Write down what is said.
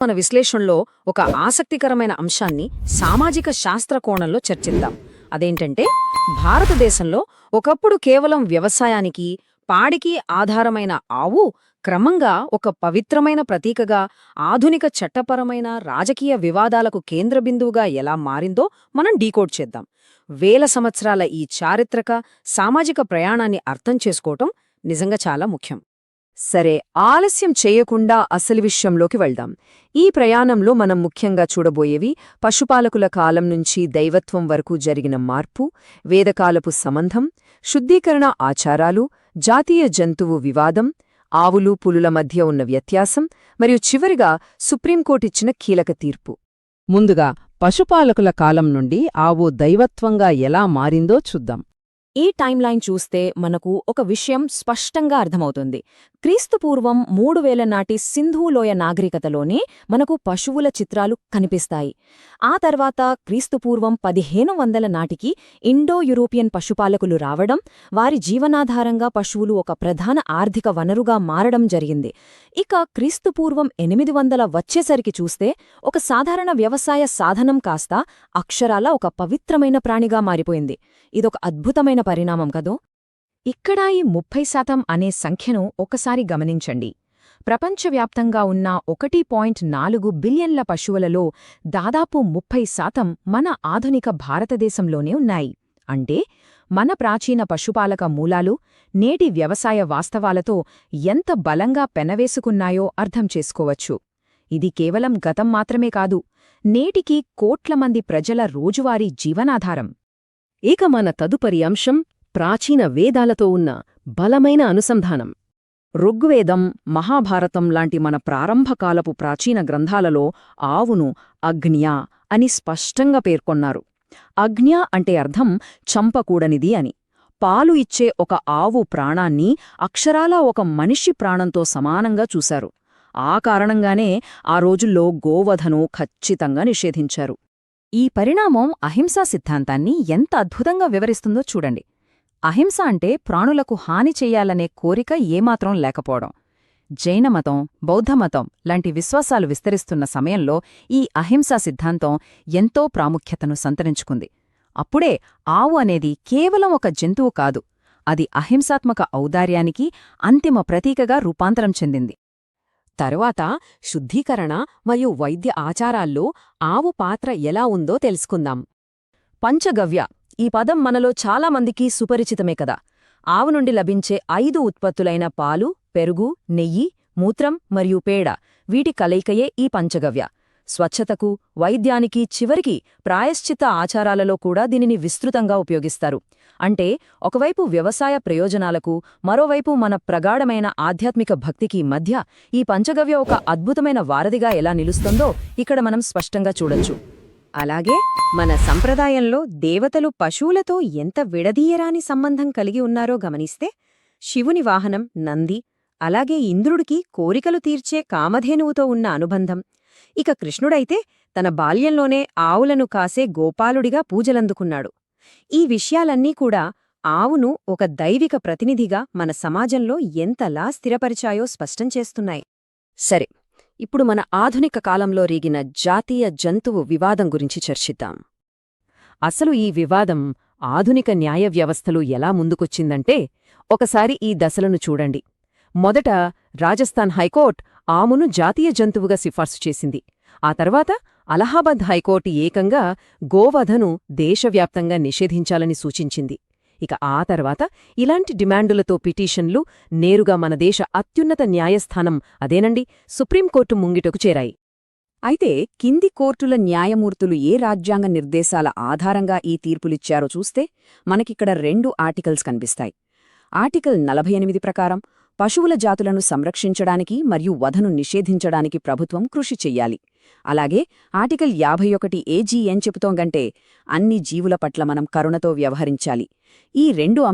మన విశ్లేషణలో ఒక ఆసక్తికరమైన అంశాన్ని సామాజిక శాస్త్ర కోణంలో చర్చిద్దాం. అదేంటంటే, భారతదేశంలో ఒకప్పుడు కేవలం వ్యవసాయానికి, పాడికి ఆధారమైన ఆవు క్రమంగా ఒక పవిత్రమైన ప్రతీకగా, ఆధునిక చట్టపరమైన రాజకీయ వివాదాలకు కేంద్రబిందువుగా ఎలా మారిందో మనం డీకోడ్ చేద్దాం. వేల సంవత్సరాల ఈ చారిత్రక, సామాజిక ప్రయాణాన్ని అర్థం చేసుకోవటం నిజంగా చాలా ముఖ్యం. సరే, ఆలస్యం చేయకుండా అసలు విషయంలోకి వెళ్దాం. ఈ ప్రయాణంలో మనం ముఖ్యంగా చూడబోయేవి పశుపాలకుల కాలం నుంచి దైవత్వం వరకు జరిగిన మార్పు, వేదకాలపు సంబంధం, శుద్ధీకరణ ఆచారాలు, జాతీయ జంతువు వివాదం, ఆవులు పులుల మధ్య ఉన్న వ్యత్యాసం, మరియు చివరిగా సుప్రీంకోర్టిచ్చిన కీలక తీర్పు. ముందుగా పశుపాలకుల కాలం నుండి ఆవు దైవత్వంగా ఎలా మారిందో చూద్దాం. ఈ టైమ్లైన్ చూస్తే మనకు ఒక విషయం స్పష్టంగా అర్థమవుతుంది. క్రీస్తుపూర్వం 3000 నాటి సింధూలోయ నాగరికతలోనే మనకు పశువుల చిత్రాలు కనిపిస్తాయి. ఆ తర్వాత క్రీస్తుపూర్వం 1500 నాటికి ఇండో యూరోపియన్ పశుపాలకులు రావడం, వారి జీవనాధారంగా పశువులు ఒక ప్రధాన ఆర్థిక వనరుగా మారడం జరిగింది. ఇక క్రీస్తుపూర్వం 800 వచ్చేసరికి చూస్తే ఒక సాధారణ వ్యవసాయ సాధనం కాస్త అక్షరాల ఒక పవిత్రమైన ప్రాణిగా మారిపోయింది. ఇదొక అద్భుతమైన పరిణామం కదూ. ఇక్కడ ఈ 30% అనే సంఖ్యను ఒకసారి గమనించండి. ప్రపంచవ్యాప్తంగా ఉన్న 1.4 బిలియన్ల పశువులలో దాదాపు 30% మన ఆధునిక భారతదేశంలోనే ఉన్నాయి. అంటే మన ప్రాచీన పశుపాలక మూలాలు నేటి వ్యవసాయ వాస్తవాలతో ఎంత బలంగా పెనవేసుకున్నాయో అర్థం చేసుకోవచ్చు. ఇది కేవలం గతం మాత్రమే కాదు, నేటికి కోట్ల మంది ప్రజల రోజువారీ జీవనాధారం. ఇక మన తదుపరి అంశం ప్రాచీన వేదాలతో ఉన్న బలమైన అనుసంధానం. ఋగ్వేదం, మహాభారతం లాంటి మన ప్రారంభకాలపు ప్రాచీన గ్రంథాలలో ఆవును అగ్న్య అని స్పష్టంగా పేర్కొన్నారు. అగ్న్య అంటే అర్థం చంపకూడనిది అని. పాలు ఇచ్చే ఒక ఆవు ప్రాణాన్ని అక్షరాలా ఒక మనిషి ప్రాణంతో సమానంగా చూశారు. ఆ కారణంగానే ఆ రోజుల్లో గోవధను ఖచ్చితంగా నిషేధించారు. ఈ పరిణామం అహింసా సిద్ధాంతాన్ని ఎంత అద్భుతంగా వివరిస్తుందో చూడండి. అహింస అంటే ప్రాణులకు హాని చెయ్యాలనే కోరిక ఏమాత్రం లేకపోవడం. జైనమతం, బౌద్ధమతం లాంటి విశ్వాసాలు విస్తరిస్తున్న సమయంలో ఈ అహింసా సిద్ధాంతం ఎంతో ప్రాముఖ్యతను సంతరించుకుంది. అప్పుడే ఆవు అనేది కేవలం ఒక జంతువు కాదు, అది అహింసాత్మక ఔదార్యానికి అంతిమ ప్రతీకగా రూపాంతరం చెందింది. తరువాత శుద్ధీకరణ మరియు వైద్య ఆచారాల్లో ఆవు పాత్ర ఎలా ఉందో తెలుసుకుందాం. పంచగవ్య ఈ పదం మనలో చాలామందికి సుపరిచితమే కదా. ఆవు నుండి లభించే 5 ఉత్పత్తులైన పాలు, పెరుగు, నెయ్యి, మూత్రం మరియు పేడ, వీటి కలయికయే ఈ పంచగవ్య. స్వచ్ఛతకు, వైద్యానికి, చివరికి ప్రాయశ్చిత్త ఆచారాలలో కూడా దీనిని విస్తృతంగా ఉపయోగిస్తారు. అంటే ఒకవైపు వ్యవసాయ ప్రయోజనాలకు, మరోవైపు మన ప్రగాఢమైన ఆధ్యాత్మిక భక్తికి మధ్య ఈ పంచగవ్య ఒక అద్భుతమైన వారధిగా ఎలా నిలుస్తుందో ఇక్కడ మనం స్పష్టంగా చూడొచ్చు. అలాగే మన సంప్రదాయంలో దేవతలు పశువులతో ఎంత విడదీయరాని సంబంధం కలిగి ఉన్నారో గమనిస్తే, శివుని వాహనం నంది, అలాగే ఇంద్రుడికి కోరికలు తీర్చే కామధేనువుతో ఉన్న అనుబంధం, ఇక కృష్ణుడైతే తన బాల్యంలోనే ఆవులను కాసే గోపాలుడిగా పూజలందుకున్నాడు. ఈ విషయాలన్నీ కూడా ఆవును ఒక దైవిక ప్రతినిధిగా మన సమాజంలో ఎంతలా స్థిరపరిచాయో స్పష్టం చేస్తున్నాయి. సరే, ఇప్పుడు మన ఆధునిక కాలంలో రీగిన జాతీయ జంతువు వివాదం గురించి చర్చిద్దాం. అసలు ఈ వివాదం ఆధునిక న్యాయ వ్యవస్థలు ఎలా ముందుకొచ్చిందంటే, ఒకసారి ఈ దశలను చూడండి. మొదట రాజస్థాన్ హైకోర్టు ఆవును జాతీయ జంతువుగా సిఫార్సు చేసింది. ఆ తర్వాత అలహాబాద్ హైకోర్టు ఏకంగా గోవధను దేశవ్యాప్తంగా నిషేధించాలని సూచించింది. ఇక ఆ తర్వాత ఇలాంటి డిమాండులతో పిటిషన్లు నేరుగా మన దేశ అత్యున్నత న్యాయస్థానం, అదేనండి సుప్రీంకోర్టు ముంగిటకు చేరాయి. అయితే కింది కోర్టుల న్యాయమూర్తులు ఏ రాజ్యాంగ నిర్దేశాల ఆధారంగా ఈ తీర్పులిచ్చారో చూస్తే మనకిక్కడ 2 ఆర్టికల్స్ కనిపిస్తాయి. ఆర్టికల్ 48 ప్రకారం పశువుల జాతులను సంరక్షించడానికి మరియు వధను నిషేధించడానికి ప్రభుత్వం కృషి చెయ్యాలి. అలాగే ఆర్టికల్ 51 ఏజీ ఏం చెబుతోందంటే, అన్ని జీవుల పట్ల మనం కరుణతో వ్యవహరించాలి. ఈ 2